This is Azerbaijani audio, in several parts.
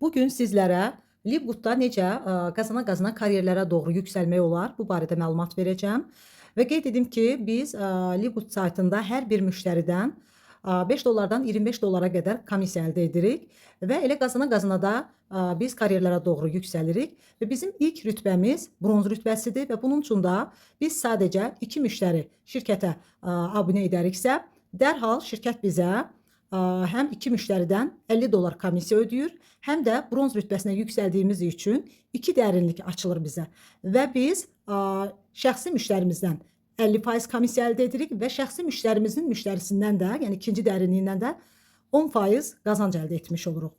Bugün sizlərə Livgoodda necə qazana-qazana karyerlərə doğru yüksəlmək olar, bu barədə məlumat verəcəm. Və qeyd edim ki, biz Livgood saytında hər bir müştəridən $5-dan $25 qədər komissiya əldə edirik və elə qazana-qazana da biz karyerlərə doğru yüksəlirik və bizim ilk rütbəmiz bronz rütbəsidir və bunun üçün də biz sadəcə 2 müştəri şirkətə abunə edəriksə, dərhal şirkət bizə həm 2 müştəridən $50 komissiya ödəyir, həm də bronz rütbəsinə yüksəldiyimiz üçün 2 dərinlik açılır bizə və biz şəxsi müştərimizdən 50% komissiya əldə edirik və şəxsi müştərimizin müştərisindən də, yəni ikinci dərinliyindən də 10% qazanc əldə etmiş oluruq.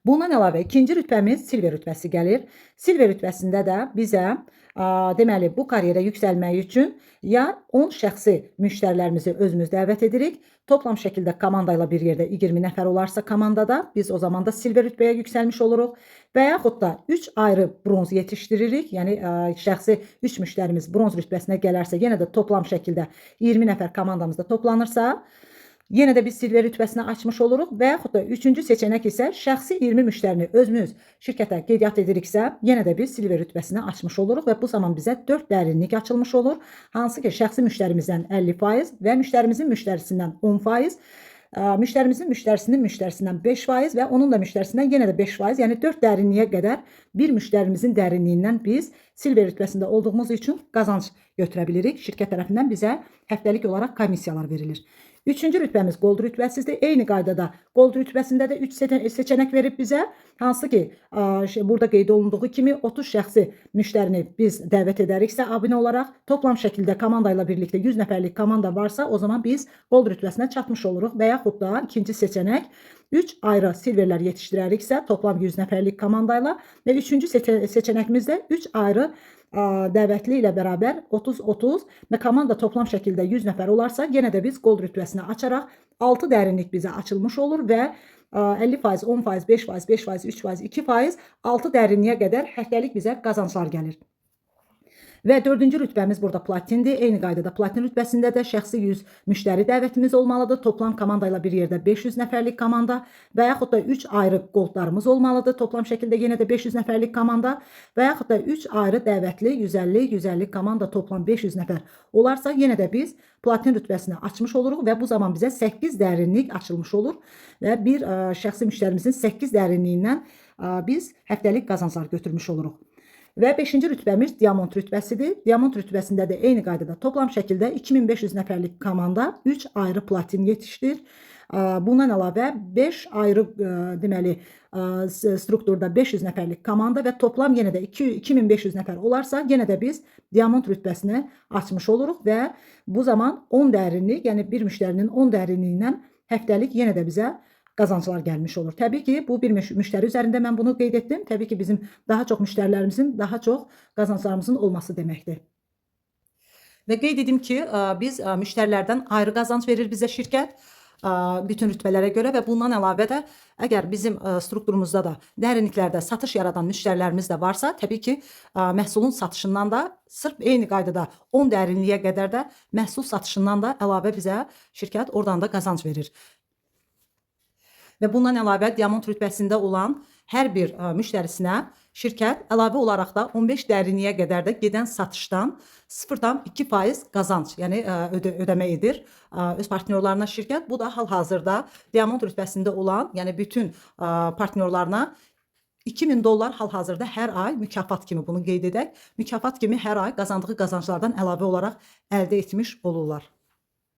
Bundan əlavə ikinci rütbəmiz silver rütbəsi gəlir. Silver rütbəsində də bizə deməli bu karyerə yüksəlmək üçün ya 10 şəxsi müştərilərimizi özümüz dəvət edirik. Toplam şəkildə komanda ilə bir yerdə 20 nəfər olarsa komandada biz o zaman da silver rütbəyə yüksəlmiş oluruq və yaxud da 3 ayrı bronz yetişdiririk. Yəni şəxsi 3 müştərimiz bronz rütbəsinə gələrsə, yenə də toplam şəkildə 20 nəfər komandamızda toplanırsa, yenə də biz silver rütbəsini açmış oluruq və yaxud da üçüncü seçenek isə şəxsi 20 müştərini özümüz şirkətə qeydiyyat ediriksə, yenə də biz silver rütbəsini açmış oluruq və bu zaman bizə 4 dərinlik açılmış olur. Hansı ki, şəxsi müştərimizdən 50% və müştərimizin müştərisindən 10%, müştərimizin müştərisindən 5% və onun da müştərisindən yenə də 5%, yəni 4 dərinliyə qədər bir müştərimizin dərinliyindən biz silver rütbəsində olduğumuz üçün qazanc götürə bilirik. Şirkət tərəfindən bizə həftəlik olaraq komissiyalar verilir. Üçüncü rütbəmiz gold rütbəsidir. Eyni qaydada gold rütbəsində də 3 seçenek verib bizə. Hansı ki, burada qeyd olunduğu kimi 30 şəxsi müştərini biz dəvət edəriksə abunə olaraq, toplam şəkildə komanda ilə birlikdə 100 nəfərlik komanda varsa, o zaman biz gold rütbəsinə çatmış oluruq və yaxud da ikinci seçenek 3 ayrı silverlər yetişdirəriksə, toplam 100 nəfərlik komanda ilə və üçüncü seçenekimizdə 3 ayrı dəvətli ilə bərabər 30-30 və komanda toplam şəkildə 100 nəfər olarsa, yenə də biz gold rütbəsini açaraq 6 dərinlik bizə açılmış olur və 50%, 10%, 5%, 5%, 3%, 2%, 6 dərinliyə qədər həftəlik bizə qazanclar gəlir. Və dördüncü rütbəmiz burada platindir. Eyni qaydada platin rütbəsində də şəxsi 100 müştəri dəvətimiz olmalıdır. Toplam komanda ilə bir yerdə 500 nəfərlik komanda və yaxud da 3 ayrı goldlarımız olmalıdır. Toplam şəkildə yenə də 500 nəfərlik komanda və yaxud da 3 ayrı dəvətli 150 komanda toplam 500 nəfər olarsa, yenə də biz platin rütbəsini açmış oluruq və bu zaman bizə 8 dərinlik açılmış olur və bir şəxsi müştərimizin 8 dərinliyindən biz həftəlik qazanclar götürmüş oluruq. Və 5-ci rütbəmiz diamond rütbəsidir. Diamond rütbəsində də eyni qaydada toplam şəkildə 2500 nəfərlik komanda 3 ayrı platin yetişdir. Bundan əlavə 5 ayrı deməli strukturda 500 nəfərlik komanda və toplam yenə də 2500 nəfər olarsa, yenə də biz diamond rütbəsini açmış oluruq və bu zaman 10 dərinlik, yəni bir müştərinin 10 dərinliyindən həftəlik yenə də bizə qazanclar gəlmiş olur. Təbii ki, bu bir müştəri üzərində mən bunu qeyd etdim. Təbii ki, bizim daha çox müştərilərimizin, daha çox qazanclarımızın olması deməkdir. Və qeyd edim ki, biz müştərilərdən ayrı qazanc verir bizə şirkət bütün rütbələrə görə və bundan əlavə də əgər bizim strukturumuzda da dərinliklərdə satış yaradan müştərilərimiz də varsa, təbii ki, məhsulun satışından da sırf eyni qaydada 10 dərinliyə qədər də məhsul satışından da əlavə bizə şirkət oradan da qazanc verir. Və bundan əlavə diamond rütbəsində olan hər bir müştərisinə şirkət əlavə olaraq da 15 dərinliyə qədər də gedən satışdan 0,2% qazanc, yəni ödəmə edir öz partnyorlarına şirkət. Bu da hal-hazırda diamond rütbəsində olan, yəni bütün partnyorlarına $2000 hal-hazırda hər ay mükafat kimi, bunu qeyd edək, mükafat kimi hər ay qazandığı qazanclardan əlavə olaraq əldə etmiş olurlar.